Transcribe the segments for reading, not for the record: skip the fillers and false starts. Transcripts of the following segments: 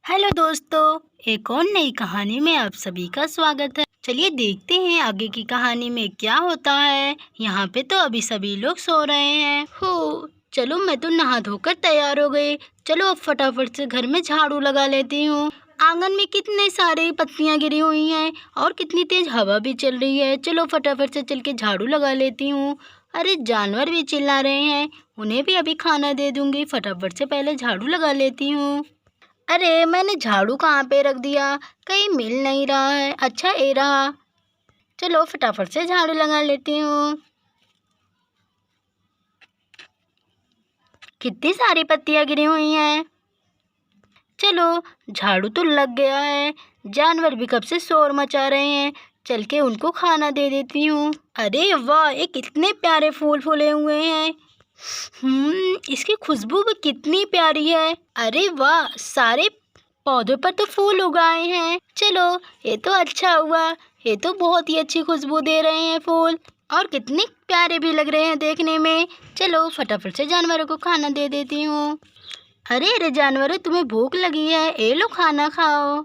Hello दोस्तों, एक और नई कहानी में आप सभी का स्वागत है। चलिए देखते हैं आगे की कहानी में क्या होता है। यहाँ पे तो अभी सभी लोग सो रहे हैं। हो, चलो मैं तो नहा धोकर तैयार हो गई। चलो अब फटाफट से घर में झाड़ू लगा लेती हूँ। आंगन में कितने सारे पत्तियाँ गिरी हुई हैं और कितनी तेज हवा भी चल रही है। चलो फटाफट से चल के झाड़ू लगा लेती हूँ। अरे जानवर भी चिल्ला रहे हैं, उन्हें भी अभी खाना दे दूँगी। फटाफट से पहले झाड़ू लगा लेती हूँ। अरे मैंने झाड़ू कहाँ पे रख दिया, कहीं मिल नहीं रहा है। अच्छा ये रहा। चलो फटाफट से झाड़ू लगा लेती हूँ। कितनी सारी पत्तियाँ गिरी हुई हैं। चलो झाड़ू तो लग गया है। जानवर भी कब से शोर मचा रहे हैं, चल के उनको खाना दे देती हूँ। अरे वाह, ये कितने प्यारे फूल फूले हुए हैं। इसकी खुशबू भी कितनी प्यारी है। अरे वाह, सारे पौधों पर तो फूल उगाए हैं। चलो ये तो अच्छा हुआ, ये तो बहुत ही अच्छी खुशबू दे रहे हैं फूल और कितने प्यारे भी लग रहे हैं देखने में। चलो फटाफट से जानवरों को खाना दे देती हूँ। अरे अरे जानवरों, तुम्हें भूख लगी है, ये लो खाना खाओ।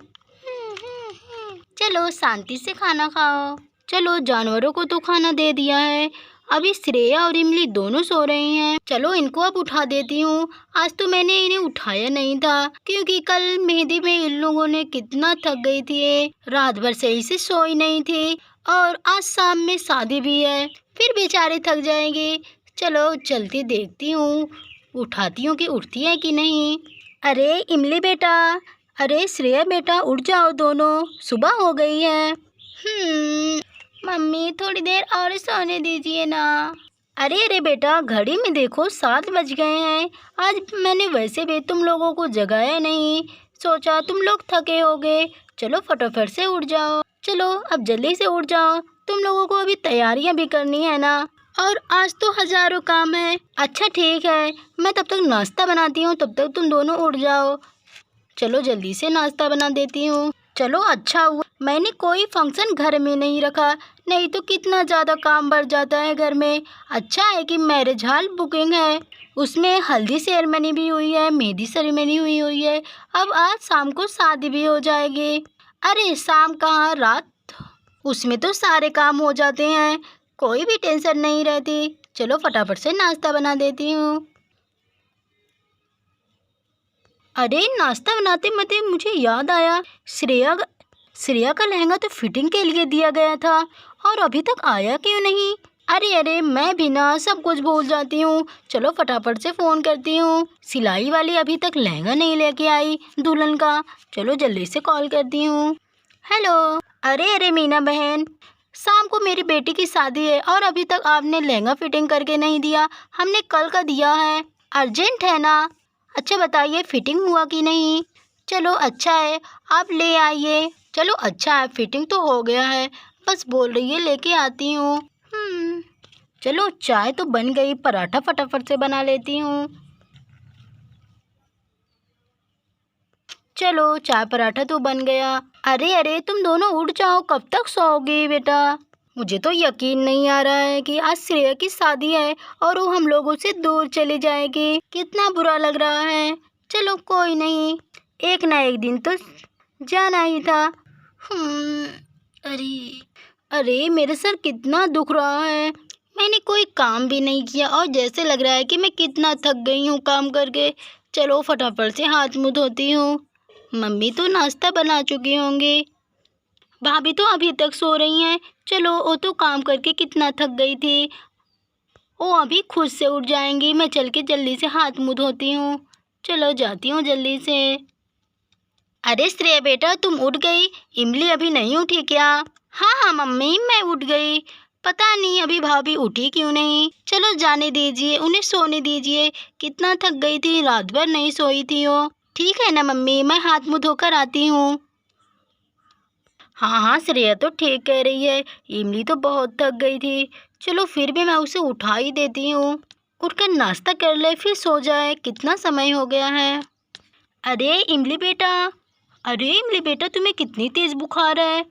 चलो शांति से खाना खाओ। चलो जानवरों को तो खाना दे दिया है। अभी श्रेया और इमली दोनों सो रही हैं। चलो इनको अब उठा देती हूँ। आज तो मैंने इन्हें उठाया नहीं था क्योंकि कल मेहंदी में इन लोगों ने कितना थक गई थी। रात भर सही से सोई नहीं थी और आज शाम में शादी भी है, फिर बेचारे थक जाएंगे। चलो चलती देखती हूँ, उठाती हूँ कि उठती है कि नहीं। अरे इमली बेटा, अरे श्रेया बेटा, उठ जाओ दोनों, सुबह हो गई है। मम्मी थोड़ी देर और सोने दीजिए ना। अरे अरे बेटा, घड़ी में देखो 7 बज गए हैं। आज मैंने वैसे भी तुम लोगों को जगाया नहीं, सोचा तुम लोग थके होगे। चलो फटाफट से उठ जाओ। चलो अब जल्दी से उठ जाओ, तुम लोगों को अभी तैयारियां भी करनी है ना, और आज तो हजारों काम है। अच्छा ठीक है, मैं तब तक नाश्ता बनाती हूँ, तब तक तुम दोनों उठ जाओ। चलो जल्दी से नाश्ता बना देती हूँ। चलो अच्छा हुआ मैंने कोई फंक्शन घर में नहीं रखा, नहीं तो कितना ज़्यादा काम बढ़ जाता है घर में। अच्छा है कि मैरिज हॉल बुकिंग है, उसमें हल्दी सेरेमनी भी हुई है, मेहंदी सेरेमनी हुई है। अब आज शाम को शादी भी हो जाएगी। अरे शाम कहाँ, रात, उसमें तो सारे काम हो जाते हैं, कोई भी टेंशन नहीं रहती। चलो फटाफट से नाश्ता बना देती हूँ। अरे नाश्ता बनाते बनाते मुझे याद आया, श्रेया का लहंगा तो फिटिंग के लिए दिया गया था और अभी तक आया क्यों नहीं। अरे अरे मैं भी ना सब कुछ भूल जाती हूँ। चलो फटाफट से फ़ोन करती हूँ। सिलाई वाली अभी तक लहंगा नहीं लेके आई दुल्हन का। चलो जल्दी से कॉल करती हूँ। हेलो। अरे अरे मीना बहन, शाम को मेरी बेटी की शादी है और अभी तक आपने लहंगा फिटिंग करके नहीं दिया। हमने कल का दिया है, अर्जेंट है ना। अच्छा बताइए फिटिंग हुआ कि नहीं। चलो अच्छा है, आप ले आइए। चलो अच्छा है, फिटिंग तो हो गया है, बस बोल रही है लेके आती हूँ। चलो चाय तो बन गई, पराठा फटाफट से बना लेती हूँ। चलो चाय पराठा तो बन गया। अरे अरे तुम दोनों उठ जाओ, कब तक सोओगी बेटा। मुझे तो यकीन नहीं आ रहा है कि आज श्रेया की शादी है और वो हम लोगों से दूर चली जाएगी। कितना बुरा लग रहा है। चलो कोई नहीं, एक ना एक दिन तो जाना ही था। अरे अरे मेरे सर कितना दुख रहा है। मैंने कोई काम भी नहीं किया और जैसे लग रहा है कि मैं कितना थक गई हूँ काम करके। चलो फटाफट से हाथ मुँह धोती हूँ। मम्मी तो नाश्ता बना चुकी होंगी, भाभी तो अभी तक सो रही हैं। चलो वो तो काम करके कितना थक गई थी, वो अभी खुद से उठ जाएंगी। मैं चल के जल्दी से हाथ मुँह धोती हूँ। चलो जाती हूँ जल्दी से। अरे श्रेया बेटा तुम उठ गई, इमली अभी नहीं उठी क्या। हाँ हाँ मम्मी मैं उठ गई, पता नहीं अभी भाभी उठी क्यों नहीं। चलो जाने दीजिए, उन्हें सोने दीजिए, कितना थक गई थी, रात भर नहीं सोई थी वो। ठीक है ना मम्मी, मैं हाथ मुँह धोकर आती हूँ। हाँ हाँ श्रेया तो ठीक कह रही है, इमली तो बहुत थक गई थी। चलो फिर भी मैं उसे उठा ही देती हूँ, उठकर नाश्ता कर ले फिर सो जाए, कितना समय हो गया है। अरे इमली बेटा, अरे इमली बेटा तुम्हें कितनी तेज बुखार है।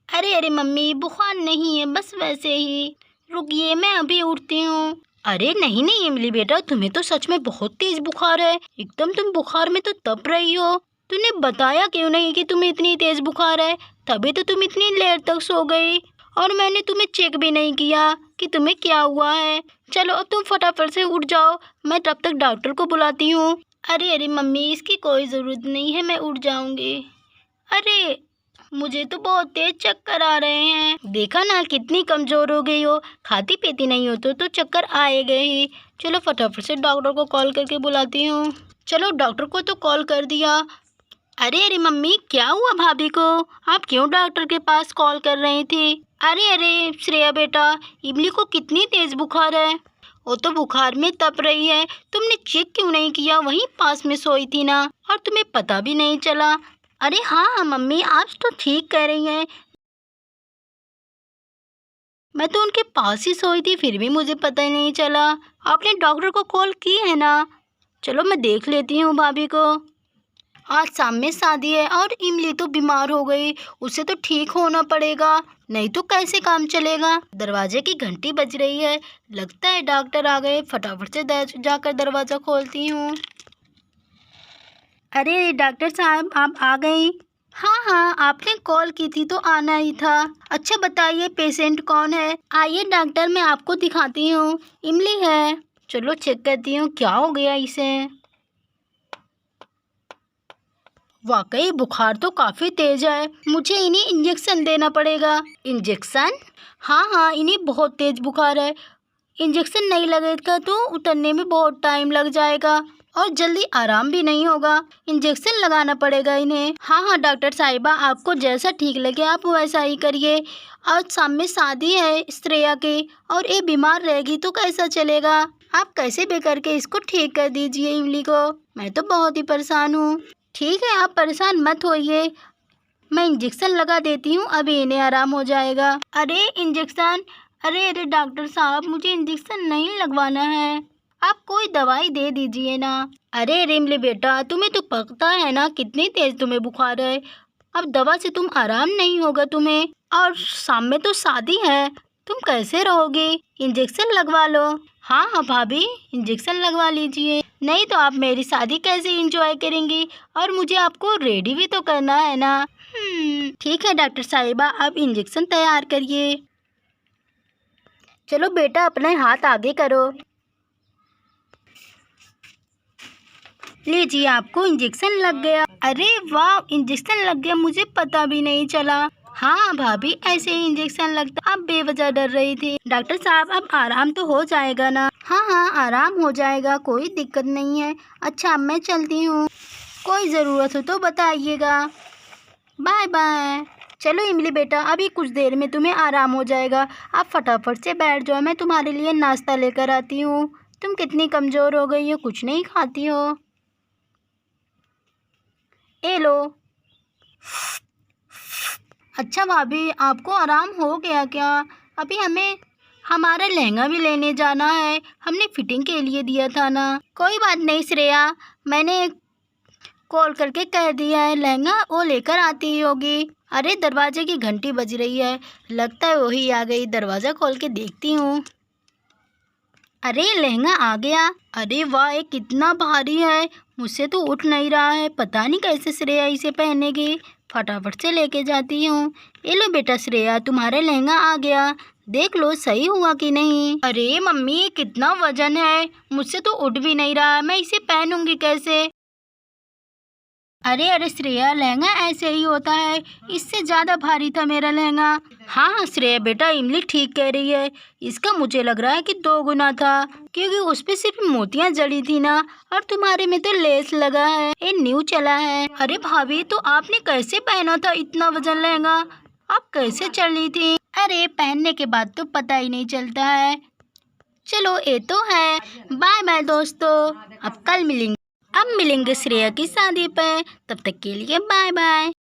अरे अरे मम्मी बुखार नहीं है, बस वैसे ही। रुकिए मैं अभी उठती हूँ। अरे नहीं नहीं इमली बेटा, तुम्हें तो सच में बहुत तेज बुखार है। एकदम तुम बुखार में तो तप रही हो। तूने बताया क्यों नहीं कि तुम्हें इतनी तेज बुखार है? तभी तो तुम इतनी देर तक सो गई और मैंने तुम्हें चेक भी नहीं किया कि तुम्हें क्या हुआ है। चलो अब तुम फटाफट से उठ जाओ, मैं तब तक डॉक्टर को बुलाती हूँ। अरे अरे मम्मी, इसकी कोई ज़रूरत नहीं है, मैं उठ जाऊँगी। अरे मुझे तो बहुत तेज चक्कर आ रहे हैं। देखा ना कितनी कमज़ोर हो गई हो, खाती पीती नहीं हो तो चक्कर आएगा ही। चलो फटाफट से डॉक्टर को कॉल करके बुलाती हूँ। चलो डॉक्टर को तो कॉल कर दिया। अरे अरे मम्मी, क्या हुआ भाभी को? आप क्यों डॉक्टर के पास कॉल कर रही थी? अरे अरे श्रेया बेटा, इमली को कितनी तेज़ बुखार है। वो तो बुखार में तप रही है। तुमने चेक क्यों नहीं किया? वहीं पास में सोई थी ना, और तुम्हें पता भी नहीं चला। अरे हाँ हाँ मम्मी, आप तो ठीक कह रही हैं। मैं तो उनके पास ही सोई थी, फिर भी मुझे पता ही नहीं चला। आपने डॉक्टर को कॉल की है ना? चलो मैं देख लेती हूँ भाभी को। आज शाम में शादी है और इमली तो बीमार हो गई। उसे तो ठीक होना पड़ेगा, नहीं तो कैसे काम चलेगा। दरवाजे की घंटी बज रही है, लगता है डॉक्टर आ गए। फटाफट से जाकर दरवाज़ा खोलती हूँ। अरे डॉक्टर साहब, आप आ गई? हाँ हाँ, आपने कॉल की थी तो आना ही था। अच्छा बताइए, पेशेंट कौन है? आइए डॉक्टर, मैं आपको दिखाती हूँ। इमली है। चलो चेक करती हूँ क्या हो गया इसे। वाकई बुखार तो काफ़ी तेज़ है, मुझे इन्हें इंजेक्शन देना पड़ेगा। इंजेक्शन? हाँ हाँ, इन्हें बहुत तेज़ बुखार है। इंजेक्शन नहीं लगेगा तो उतरने में बहुत टाइम लग जाएगा और जल्दी आराम भी नहीं होगा। इंजेक्शन लगाना पड़ेगा इन्हें। हाँ हाँ डॉक्टर साहिबा, आपको जैसा ठीक लगे आप वैसा ही करिए। आज शाम में शादी है श्रेया की, और ये बीमार रहेगी तो कैसा चलेगा। आप कैसे भी करके इसको ठीक कर दीजिए इमली को, मैं तो बहुत ही परेशान हूँ। ठीक है, आप परेशान मत होइए, मैं इंजेक्शन लगा देती हूँ, अभी इन्हें आराम हो जाएगा। अरे इंजेक्शन? अरे अरे डॉक्टर साहब, मुझे इंजेक्शन नहीं लगवाना है, आप कोई दवाई दे दीजिए ना। अरे रिमली बेटा, तुम्हें तो पता है ना कितनी तेज तुम्हें बुखार है। अब दवा से तुम आराम नहीं होगा तुम्हें, और शाम में तो शादी है, तुम कैसे रहोगे? इंजेक्शन लगवा लो। हाँ हाँ भाभी, इंजेक्शन लगवा लीजिए, नहीं तो आप मेरी शादी कैसे एंजॉय करेंगी, और मुझे आपको रेडी भी तो करना है ना। ठीक है डॉक्टर साहिबा, आप इंजेक्शन तैयार करिए। चलो बेटा, अपने हाथ आगे करो। लीजिए, आपको इंजेक्शन लग गया। अरे वाह, इंजेक्शन लग गया, मुझे पता भी नहीं चला। हाँ भाभी, ऐसे ही इंजेक्शन लगता, आप बेवजह डर रही थी। डॉक्टर साहब, अब आराम तो हो जाएगा ना? हाँ हाँ, आराम हो जाएगा, कोई दिक्कत नहीं है। अच्छा, अब मैं चलती हूँ, कोई ज़रूरत हो तो बताइएगा। Bye bye. चलो इमली बेटा, अभी कुछ देर में तुम्हें आराम हो जाएगा, आप फटाफट से बैठ जाओ, मैं तुम्हारे लिए नाश्ता लेकर आती हूँ। तुम कितनी कमज़ोर हो गई हो, कुछ नहीं खाती हो। ए लो। अच्छा भाभी, आपको आराम हो गया क्या? अभी हमें हमारा लहंगा भी लेने जाना है, हमने फिटिंग के लिए दिया था ना। कोई बात नहीं श्रेया, मैंने कॉल करके कह दिया है, लहंगा वो लेकर आती ही होगी। अरे दरवाजे की घंटी बज रही है, लगता है वही आ गई। दरवाज़ा खोल के देखती हूँ। अरे लहंगा आ गया। अरे वाह, ये कितना भारी है, मुझसे तो उठ नहीं रहा है, पता नहीं कैसे श्रेया इसे पहनेगी। फटाफट से लेके जाती हूँ। ये लो बेटा श्रेया, तुम्हारा लहंगा आ गया, देख लो सही हुआ कि नहीं। अरे मम्मी, ये कितना वजन है, मुझसे तो उठ भी नहीं रहा, मैं इसे पहनूंगी कैसे? अरे अरे श्रेया, लहंगा ऐसे ही होता है, इससे ज़्यादा भारी था मेरा लहंगा। हाँ हाँ श्रेया बेटा, इमली ठीक कह रही है, इसका मुझे लग रहा है कि 2 गुना था, क्योंकि उस पे सिर्फ मोतियाँ जड़ी थी ना, और तुम्हारे में तो लेस लगा है, ये न्यू चला है। अरे भाभी, तो आपने कैसे पहना था इतना वजन लहंगा, आप कैसे चली थी? अरे पहनने के बाद तो पता ही नहीं चलता है। चलो ये तो है, बाय बाय दोस्तों, अब कल मिलेंगे। अब मिलेंगे श्रेया की शादी पे, तब तक के लिए बाय बाय।